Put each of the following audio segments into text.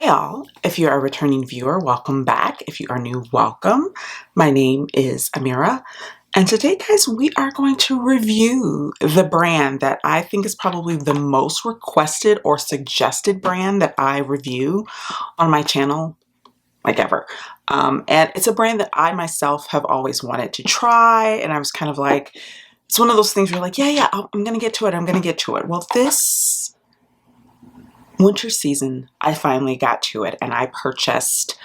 Hey all, if you're a returning viewer, welcome back. If you are new, welcome. My name is Amira, and today, guys, we are going to review the brand that I think is probably the most requested or suggested brand that I review on my channel, like ever. And it's a brand that I myself have always wanted to try, and I was kind of like, it's one of those things where you're like, yeah, I'm gonna get to it, I'm gonna get to it. Well, this winter season, I finally got to it, and I purchased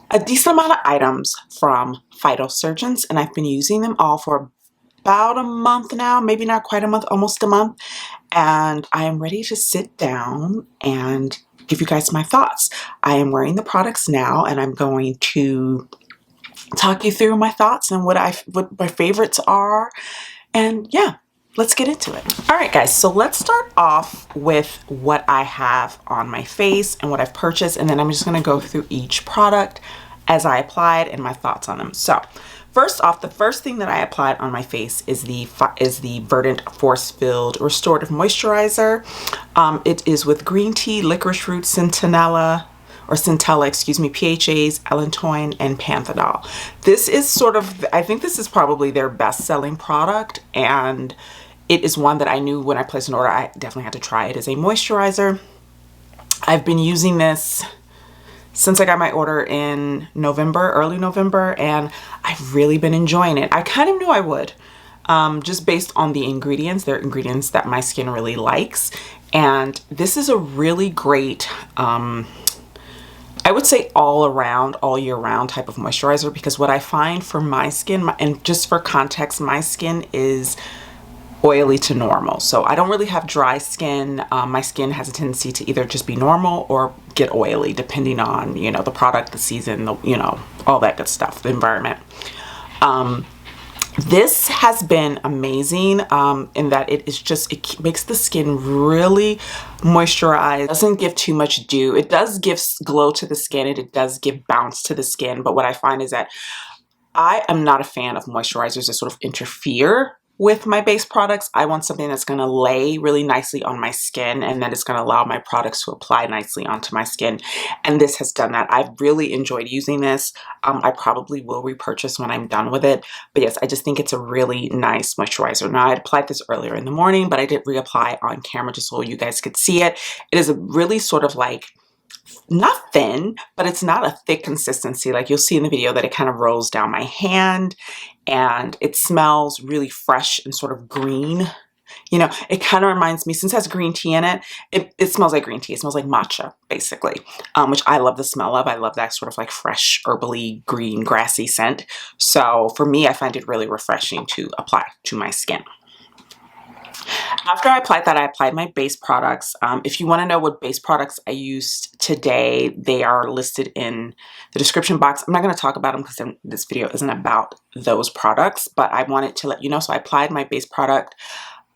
a decent amount of items from Phytosurgence, and I've been using them all for about a month now, maybe not quite a month, almost a month, and I am ready to sit down and give you guys my thoughts. I am wearing the products now, and I'm going to talk you through my thoughts and what my favorites are, and yeah, let's get into it. All right, guys, so let's start off with what I have on my face and what I've purchased, and then I'm just gonna go through each product as I applied and my thoughts on them. So first off, the first thing that I applied on my face is the Verdant Force Filled Restorative Moisturizer. It is with green tea, licorice root, centella, excuse me, PHAs, allantoin, and panthenol. This is sort of, I think this is probably their best-selling product, and it is one that I knew when I placed an order, I definitely had to try. It is a moisturizer. I've been using this since I got my order in November, early November, and I've really been enjoying it. I kind of knew I would, just based on the ingredients. They're ingredients that my skin really likes, and this is a really great, I would say all around, all year round type of moisturizer, because what I find for my skin, and just for context, my skin is oily to normal. So I don't really have dry skin. My skin has a tendency to either just be normal or get oily, depending on, you know, the product, the season, all that good stuff, the environment. This has been amazing in that it makes the skin really moisturized. It doesn't give too much dew. It does give glow to the skin, and it does give bounce to the skin. But what I find is that I am not a fan of moisturizers that sort of interfere with my base products. I want something that's going to lay really nicely on my skin, and that is going to allow my products to apply nicely onto my skin. And this has done that. I've really enjoyed using this. I probably will repurchase when I'm done with it. But yes, I just think it's a really nice moisturizer. Now, I applied this earlier in the morning, but I did reapply on camera just so you guys could see it. It is a really sort of like, not thin, but it's not a thick consistency. Like you'll see in the video that it kind of rolls down my hand, and it smells really fresh and sort of green. You know, it kind of reminds me, since it has green tea in it, it smells like green tea. It smells like matcha, basically, which I love the smell of. I love that sort of like fresh, herbally, green, grassy scent. So for me, I find it really refreshing to apply to my skin. After I applied that, I applied my base products. If you want to know what base products I used today, they are listed in the description box. I'm not going to talk about them because this video isn't about those products, but I wanted to let you know. So I applied my base product,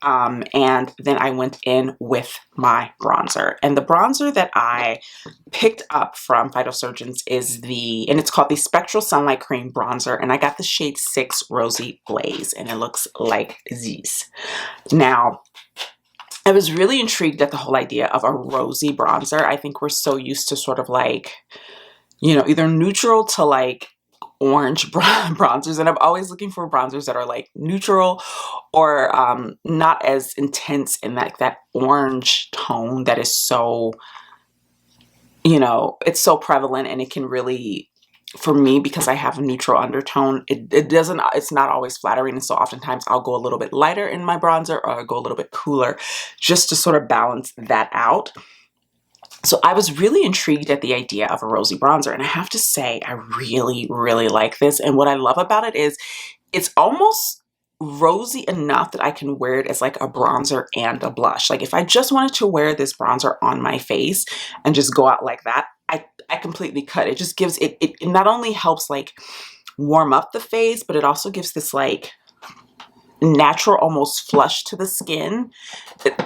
and then I went in with my bronzer. And the bronzer that I picked up from Phytosurgence is and it's called the Spectral Sunlight Cream Bronzer, and I got the shade 6 Rosy Blaze, and it looks like this. Now, I was really intrigued at the whole idea of a rosy bronzer. I think we're so used to sort of like, you know, either neutral to like orange bronzers, and I'm always looking for bronzers that are like neutral or not as intense in that orange tone that is so, you know, it's so prevalent, and it can really, for me, because I have a neutral undertone, it's not always flattering, and so oftentimes I'll go a little bit lighter in my bronzer, or I'll go a little bit cooler just to sort of balance that out. So I was really intrigued at the idea of a rosy bronzer, and I have to say I really, really like this. And what I love about it is it's almost rosy enough that I can wear it as like a bronzer and a blush. Like if I just wanted to wear this bronzer on my face and just go out like that, I completely cut. It just gives it not only helps like warm up the face, but it also gives this like natural almost flush to the skin,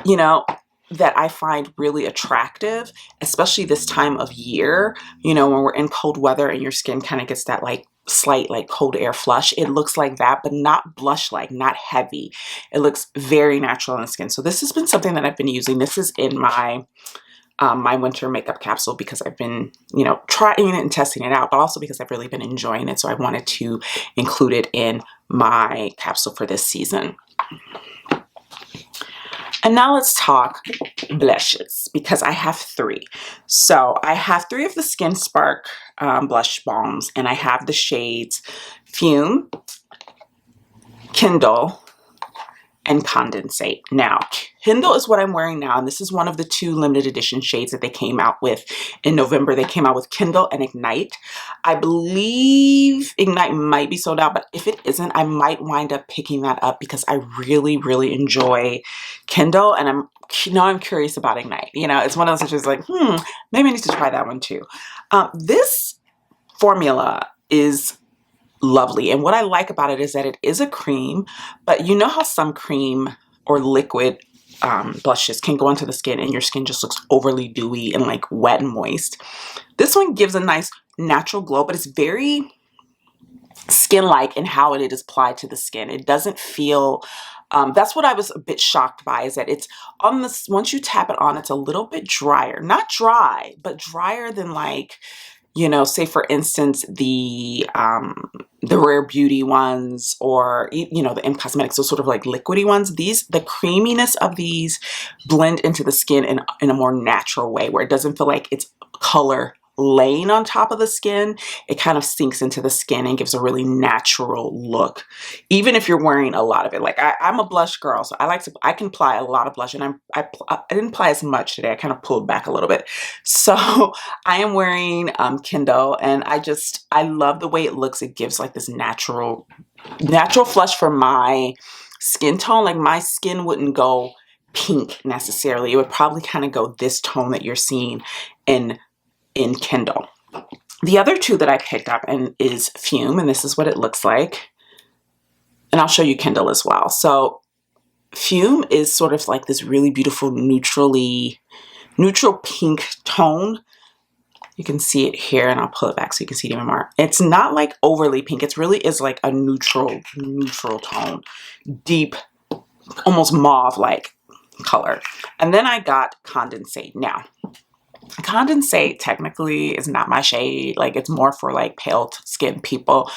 you know, that I find really attractive, especially this time of year, you know, when we're in cold weather and your skin kind of gets that like slight like cold air flush. It looks like that, but not blush-like, not heavy. It looks very natural on the skin. So this has been something that I've been using. This is in my my winter makeup capsule because I've been, you know, trying it and testing it out, but also because I've really been enjoying it. So I wanted to include it in my capsule for this season. And now let's talk blushes, because I have 3. So I have 3 of the Skin Spark blush balms, and I have the shades Fume, Kindle, and Condensate. Now, Kindle is what I'm wearing now, and this is one of the 2 limited edition shades that they came out with in November. They came out with Kindle and Ignite. I believe Ignite might be sold out, but if it isn't, I might wind up picking that up because I really, really enjoy Kindle, and I'm curious about Ignite. You know, it's one of those just like, maybe I need to try that one too. This formula is lovely, and what I like about it is that it is a cream, but you know how some cream or liquid blushes can go into the skin and your skin just looks overly dewy and like wet and moist. This one gives a nice natural glow, but it's very skin-like in how it is applied to the skin. It doesn't feel that's what I was a bit shocked by, is that it's on this, once you tap it on, it's a little bit drier, not dry, but drier than, like, you know, say for instance, the Rare Beauty ones, or, you know, the M Cosmetics, those sort of like liquidy ones. The creaminess of these blend into the skin in a more natural way, where it doesn't feel like it's color laying on top of the skin. It kind of sinks into the skin and gives a really natural look, even if you're wearing a lot of it. Like I'm a blush girl, so I can apply a lot of blush, and I didn't apply as much today. I kind of pulled back a little bit. So I am wearing Kindle, and I love the way it looks. It gives like this natural flush for my skin tone. Like my skin wouldn't go pink necessarily. It would probably kind of go this tone that you're seeing in Kindle. The other 2 that I picked up is Fume, and this is what it looks like. And I'll show you Kindle as well. So Fume is sort of like this really beautiful neutral pink tone. You can see it here, and I'll pull it back so you can see it even more. It's not like overly pink. It really is like a neutral tone, deep, almost mauve-like color. And then I got Condensate. Now, Condensate technically is not my shade. Like, it's more for like pale skin people,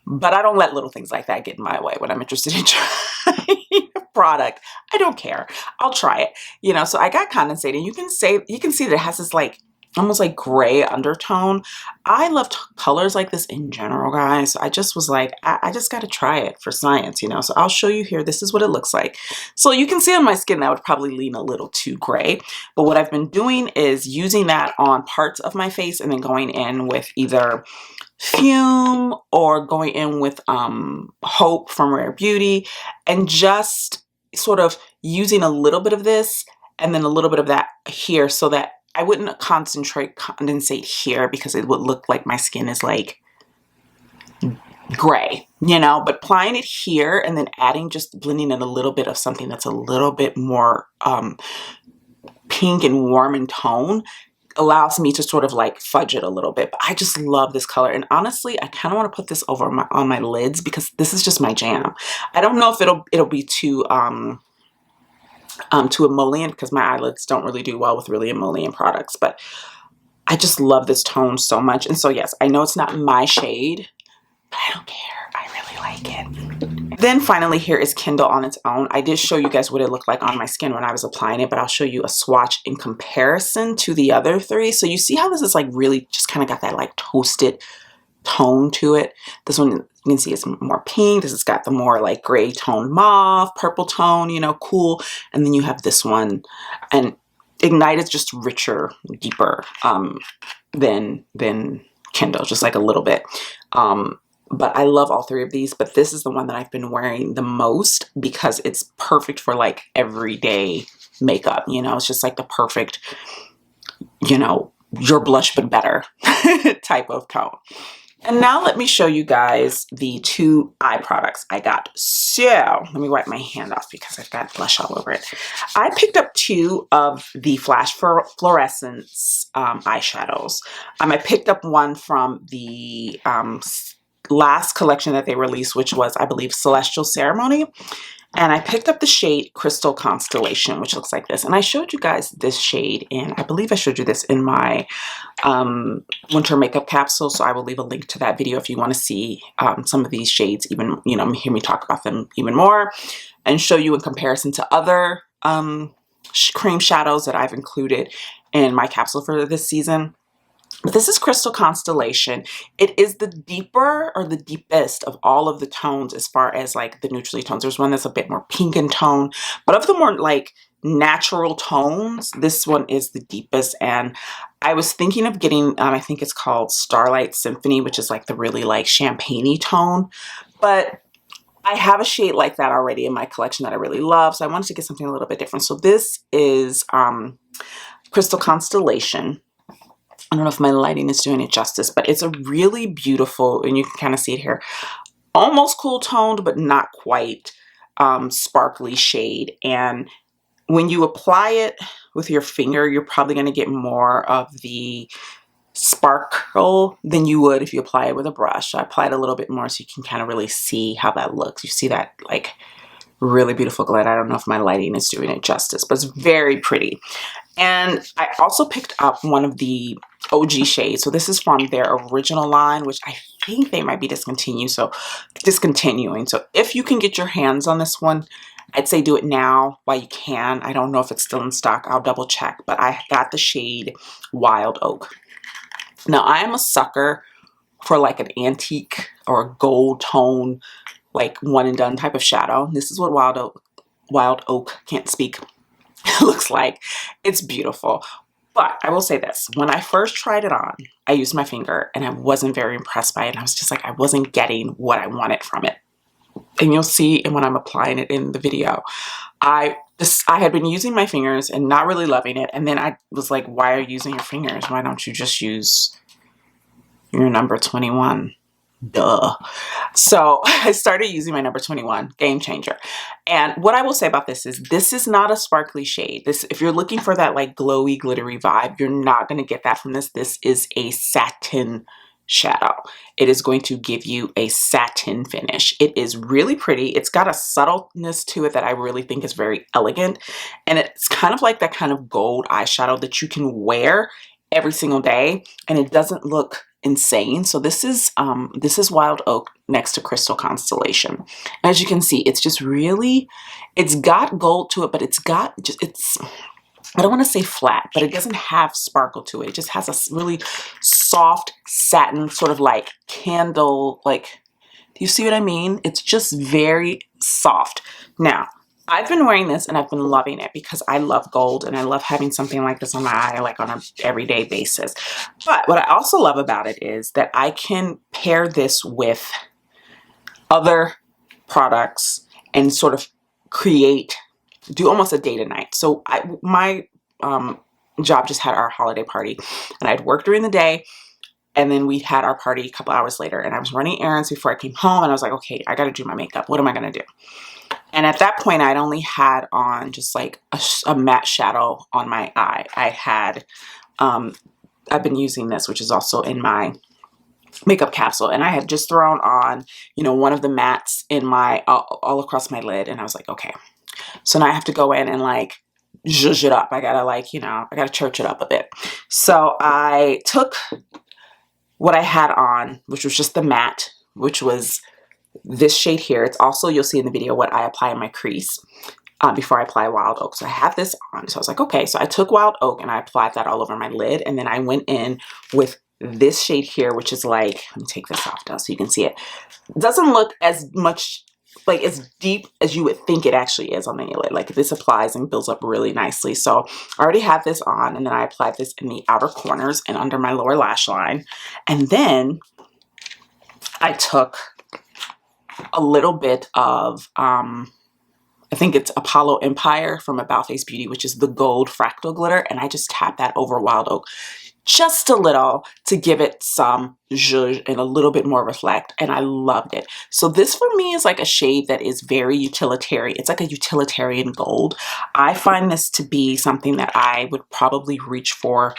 but I don't let little things like that get in my way when I'm interested in trying a product. I don't care. I'll try it. You know, so I got Condensate, and you can see that it has this like almost like gray undertone. I love colors like this in general, guys. So I just was like, I just got to try it for science, you know. So I'll show you here. This is what it looks like. So you can see on my skin that would probably lean a little too gray. But what I've been doing is using that on parts of my face, and then going in with either Fume or going in with Hope from Rare Beauty, and just sort of using a little bit of this and then a little bit of that here, so that I wouldn't concentrate Condensate here because it would look like my skin is like gray, you know, but applying it here and then adding, just blending in a little bit of something that's a little bit more pink and warm in tone, allows me to sort of like fudge it a little bit. But I just love this color, and honestly, I kind of want to put this over on my lids because this is just my jam. I don't know if it'll be too emollient, because my eyelids don't really do well with really emollient products, but I just love this tone so much. And so yes, I know it's not my shade, but I don't care. I really like it. Then finally, here is Kindle on its own. I did show you guys what it looked like on my skin when I was applying it, but I'll show you a swatch in comparison to the other 3. So you see how this is like really just kind of got that like toasted tone to it. This one, you can see it's more pink. This has got the more like gray tone mauve, purple tone, you know, cool. And then you have this one, and Ignite is just richer, deeper than Kindle, just like a little bit. But I love all 3 of these, but this is the one that I've been wearing the most because it's perfect for like everyday makeup. You know, it's just like the perfect, you know, your blush but better type of tone. And now let me show you guys the 2 eye products I got. So let me wipe my hand off because I've got blush all over it. I picked up 2 of the Flash Fluorescence eyeshadows. I picked up one from the last collection that they released, which was, I believe, Celestial Ceremony. And I picked up the shade Crystal Constellation, which looks like this. And I showed you guys this shade in, I believe I showed you this in my winter makeup capsule. So I will leave a link to that video if you want to see some of these shades, even, you know, hear me talk about them even more and show you in comparison to other cream shadows that I've included in my capsule for this season. But this is Crystal Constellation. It is the deeper or the deepest of all of the tones as far as like the neutrally tones. There's one that's a bit more pink in tone, but of the more like natural tones, this one is the deepest. And I was thinking of getting, I think it's called Starlight Symphony, which is like the really like champagne-y tone, but I have a shade like that already in my collection that I really love. So I wanted to get something a little bit different. So this is Crystal Constellation. I don't know if my lighting is doing it justice, but it's a really beautiful, and you can kind of see it here, almost cool toned, but not quite sparkly shade. And when you apply it with your finger, you're probably going to get more of the sparkle than you would if you apply it with a brush. I applied a little bit more so you can kind of really see how that looks. You see that like really beautiful glint. I don't know if my lighting is doing it justice, but it's very pretty. And I also picked up one of the OG shades. So this is from their original line, which I think they might be discontinuing. So if you can get your hands on this one, I'd say do it now while you can. I don't know if it's still in stock. I'll double check. But I got the shade Wild Oak. Now, I am a sucker for like an antique or a gold tone, like one and done type of shadow. This is what Wild Oak, can't speak, looks like. It's beautiful. But I will say this, when I first tried it on, I used my finger and I wasn't very impressed by it. I was just like, I wasn't getting what I wanted from it. And you'll see when I'm applying it in the video. I had been using my fingers and not really loving it. And then I was like, why are you using your fingers? Why don't you just use your number 21? Duh. So I started using my number 21, game changer. And what I will say about this is not a sparkly shade. This, if you're looking for that like glowy, glittery vibe, you're not going to get that from this. This is a satin shadow. It is going to give you a satin finish. It is really pretty. It's got a subtleness to it that I really think is very elegant. And it's kind of like that kind of gold eyeshadow that you can wear every single day and it doesn't look insane. So this is Wild Oak next to Crystal Constellation. As you can see, it's just really, it's got gold to it, but it's got just, I don't want to say flat, but it doesn't have sparkle to it. It just has a really soft satin sort of like candle, like, do you see what I mean? It's just very soft. Now, I've been wearing this and I've been loving it because I love gold and I love having something like this on my eye like on an everyday basis. But what I also love about it is that I can pair this with other products and sort of do almost a day to night. So my job just had our holiday party and I'd worked during the day and then we had our party a couple hours later and I was running errands before I came home and I was like, okay, I got to do my makeup. What am I going to do? And at that point, I'd only had on just like a matte shadow on my eye. I've been using this, which is also in my makeup capsule. And I had just thrown on, you know, one of the mattes in my, all across my lid. And I was like, okay, so now I have to go in and like zhuzh it up. I gotta like, you know, I gotta church it up a bit. So I took what I had on, which was just the matte, which was this shade here. It's also, you'll see in the video what I apply in my crease before I apply Wild Oak. So I have this on. So I was like, okay, so I took Wild Oak and I applied that all over my lid. And then I went in with this shade here, which is like, let me take this off now so you can see it. It doesn't look as much, like as deep as you would think it actually is on the lid. Like this applies and builds up really nicely. So I already have this on and then I applied this in the outer corners and under my lower lash line. And then I took a little bit of, I think it's Apollo Empire from About Face Beauty, which is the gold fractal glitter. And I just tapped that over Wild Oak just a little to give it some zhuzh and a little bit more reflect. And I loved it. So this for me is like a shade that is very utilitarian. It's like a utilitarian gold. I find this to be something that I would probably reach for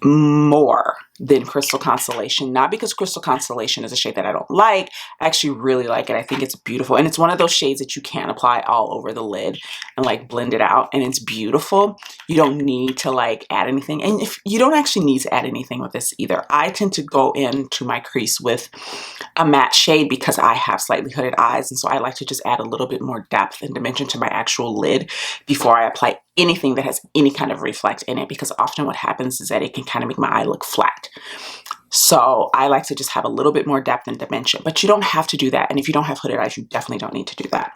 more than Crystal Constellation. Not because Crystal Constellation is a shade that I don't like. I actually really like it. I think it's beautiful. And it's one of those shades that you can apply all over the lid and like blend it out. And it's beautiful. You don't need to like add anything. And if you don't actually need to add anything with this either. I tend to go into my crease with a matte shade because I have slightly hooded eyes. And so I like to just add a little bit more depth and dimension to my actual lid before I apply anything that has any kind of reflect in it, because often what happens is that it can kind of make my eye look flat. So I like to just have a little bit more depth and dimension, but you don't have to do that. And if you don't have hooded eyes, you definitely don't need to do that.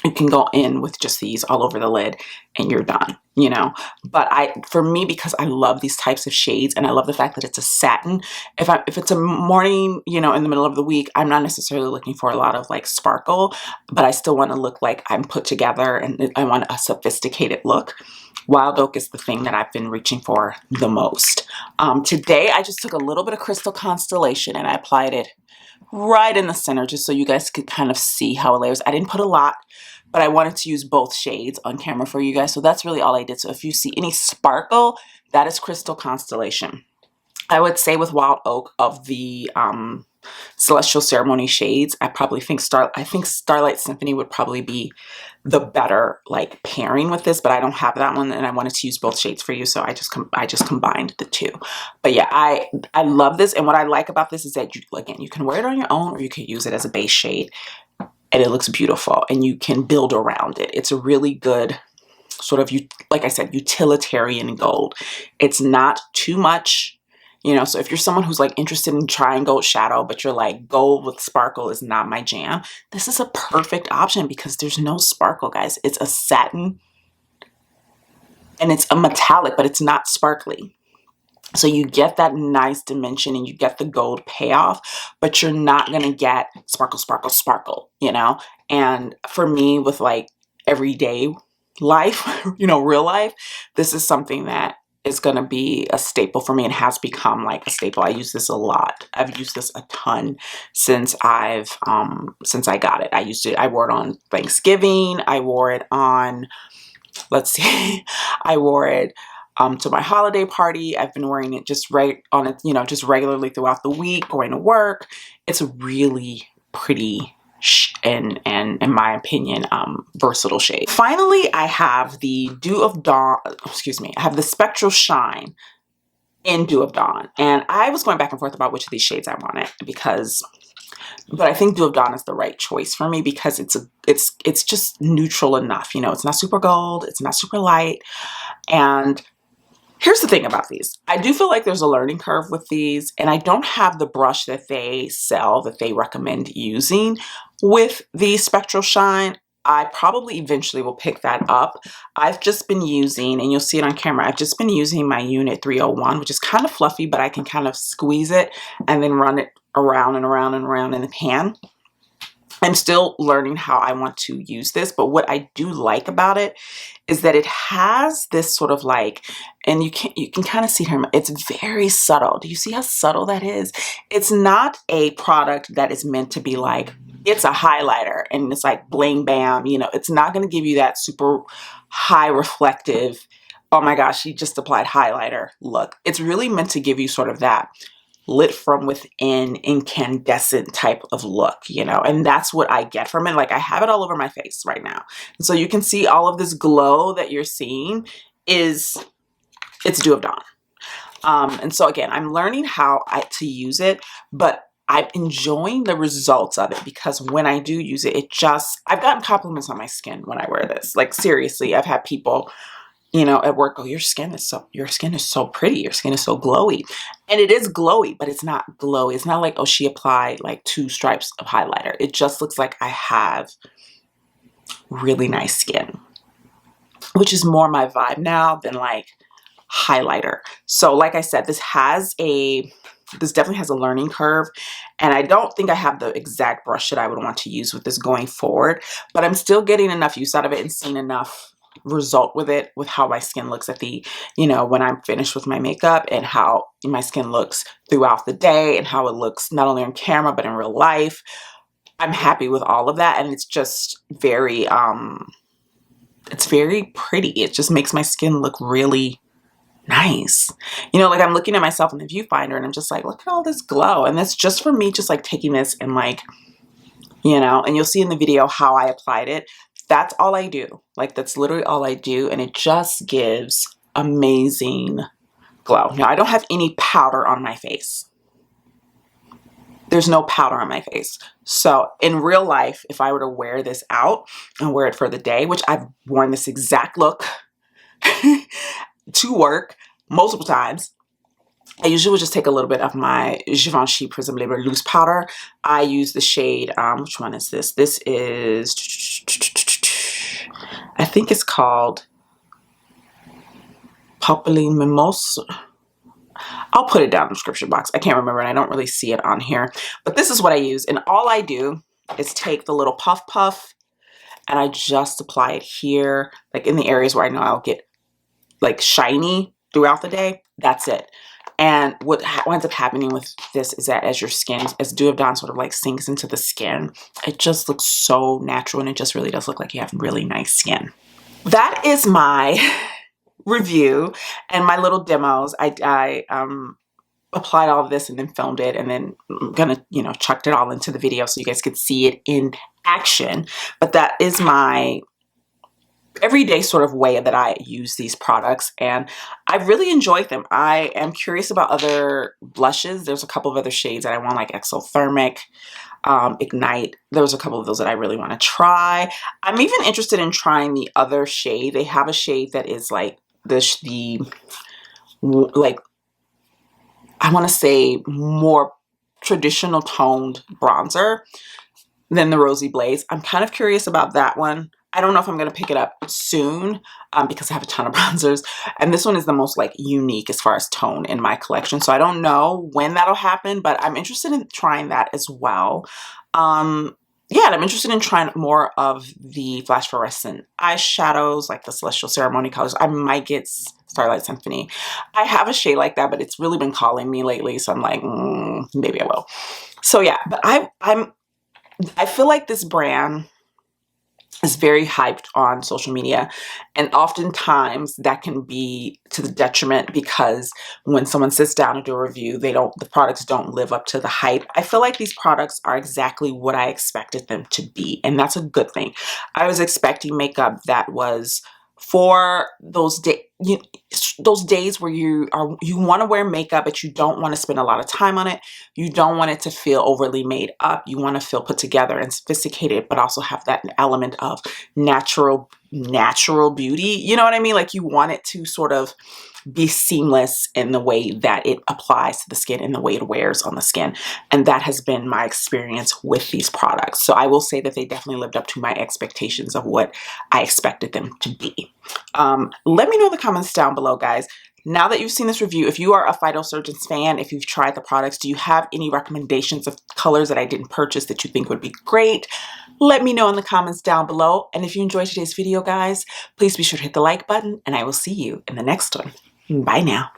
You can go in with just these all over the lid and you're done, you know. But for me, because I love these types of shades and I love the fact that it's a satin, if it's a morning, you know, in the middle of the week, I'm not necessarily looking for a lot of like sparkle, but I still want to look like I'm put together and I want a sophisticated look. Wild Oak is the thing that I've been reaching for the most. Today, I just took a little bit of Crystal Constellation and I applied it right in the center just so you guys could kind of see how it layers. I didn't put a lot, but I wanted to use both shades on camera for you guys. So that's really all I did. So if you see any sparkle, that is Crystal Constellation. I would say with Wild Oak, of the Celestial Ceremony shades, I think Starlight Symphony would probably be the better like pairing with this, but I don't have that one and I wanted to use both shades for you, so I just combined the two. But yeah, I love this, and what I like about this is that you can wear it on your own or you can use it as a base shade and it looks beautiful and you can build around it. It's a really good sort of, like I said, utilitarian gold. It's not too much. You know, so if you're someone who's like interested in trying gold shadow, but you're like, gold with sparkle is not my jam, this is a perfect option because there's no sparkle, guys. It's a satin and it's a metallic, but it's not sparkly. So you get that nice dimension and you get the gold payoff, but you're not going to get sparkle, sparkle, sparkle, you know? And for me, with like everyday life, you know, real life, this is something that is going to be a staple for me and has become like a staple. I use this a lot. I've used this a ton since I got it. I wore it on Thanksgiving. I wore it on, let's see, I wore it to my holiday party. I've been wearing it just just regularly throughout the week, going to work. It's a really pretty and in my opinion, versatile shade. Finally, I have the I have the Spectral Shine in Dew of Dawn. And I was going back and forth about which of these shades I wanted but I think Dew of Dawn is the right choice for me because it's just neutral enough. You know, it's not super gold, it's not super light. And here's the thing about these. I do feel like there's a learning curve with these, and I don't have the brush that they sell, that they recommend using with the Spectral Shine. I probably eventually will pick that up. I've just been using, and you'll see it on camera, I've just been using my Unit 301, which is kind of fluffy, but I can kind of squeeze it and then run it around and around and around in the pan. I'm still learning how I want to use this, but what I do like about it is that it has this sort of like, and you can kind of see here, it's very subtle. Do you see how subtle that is? It's not a product that is meant to be like, it's a highlighter and it's like bling bam, you know, it's not going to give you that super high reflective, oh my gosh, she just applied highlighter look. It's really meant to give you sort of that lit from within, incandescent type of look, you know, and that's what I get from it. Like, I have it all over my face right now. And so you can see all of this glow that you're seeing it's Dew of Dawn. And so again, I'm learning how to use it, but I'm enjoying the results of it because when I do use it, I've gotten compliments on my skin when I wear this. Like, seriously, I've had people, you know, at work, your skin is so pretty, your skin is so glowy. And it is glowy, but it's not glowy. It's not like, oh, she applied like 2 stripes of highlighter. It just looks like I have really nice skin, which is more my vibe now than like highlighter. So like I said, this definitely has a learning curve, and I don't think I have the exact brush that I would want to use with this going forward, but I'm still getting enough use out of it and seeing enough result with it, with how my skin looks at the, you know, when I'm finished with my makeup, and how my skin looks throughout the day, and how it looks not only on camera but in real life. I'm happy with all of that, and it's just it's very pretty. It just makes my skin look really nice. You know, like I'm looking at myself in the viewfinder and I'm just like, look at all this glow. And that's just for me, just like taking this and like, you know, and you'll see in the video how I applied it. That's all I do. Like that's literally all I do. And it just gives amazing glow. Now I don't have any powder on my face. There's no powder on my face. So in real life, if I were to wear this out and wear it for the day, which I've worn this exact look to work multiple times, I usually would just take a little bit of my Givenchy Prism Labor loose powder. I use the shade, which one is this? This is, I think it's called Popeline Mimosa. I'll put it down in the description box. I can't remember and I don't really see it on here. But this is what I use. And all I do is take the little puff and I just apply it here, like in the areas where I know I'll get like shiny throughout the day. That's it. And what ends up happening with this is that as your skin, as Dew of Dawn sort of like sinks into the skin, it just looks so natural and it just really does look like you have really nice skin. That is my review and my little demos. I applied all of this and then filmed it and then I'm gonna, you know, chucked it all into the video so you guys could see it in action. But that is my everyday sort of way that I use these products and I really enjoyed them. I am curious about other blushes. There's a couple of other shades that I want, like Exothermic, Ignite. There's a couple of those that I really want to try. I'm even interested in trying the other shade. They have a shade that is like like, I want to say more traditional toned bronzer than the Rosy Blaze. I'm kind of curious about that one. I don't know if I'm going to pick it up soon because I have a ton of bronzers. And this one is the most like unique as far as tone in my collection. So I don't know when that'll happen, but I'm interested in trying that as well. Yeah, and I'm interested in trying more of the flash fluorescent eyeshadows, like the Celestial Ceremony colors. I might get Starlight Symphony. I have a shade like that, but it's really been calling me lately. So I'm like, maybe I will. So yeah, but I feel like this brand is very hyped on social media, and oftentimes that can be to the detriment because when someone sits down to do a review, the products don't live up to the hype. I feel like these products are exactly what I expected them to be, and that's a good thing. I was expecting makeup that was for those days where you want to wear makeup but you don't want to spend a lot of time on it. You don't want it to feel overly made up. You want to feel put together and sophisticated, but also have that element of natural beauty. You know what I mean? Like you want it to sort of be seamless in the way that it applies to the skin and the way it wears on the skin. And that has been my experience with these products. So I will say that they definitely lived up to my expectations of what I expected them to be. Let me know in the comments down below, guys. Now that you've seen this review, if you are a Phytosurgence fan, if you've tried the products, do you have any recommendations of colors that I didn't purchase that you think would be great? Let me know in the comments down below. And if you enjoyed today's video, guys, please be sure to hit the like button and I will see you in the next one. Bye now.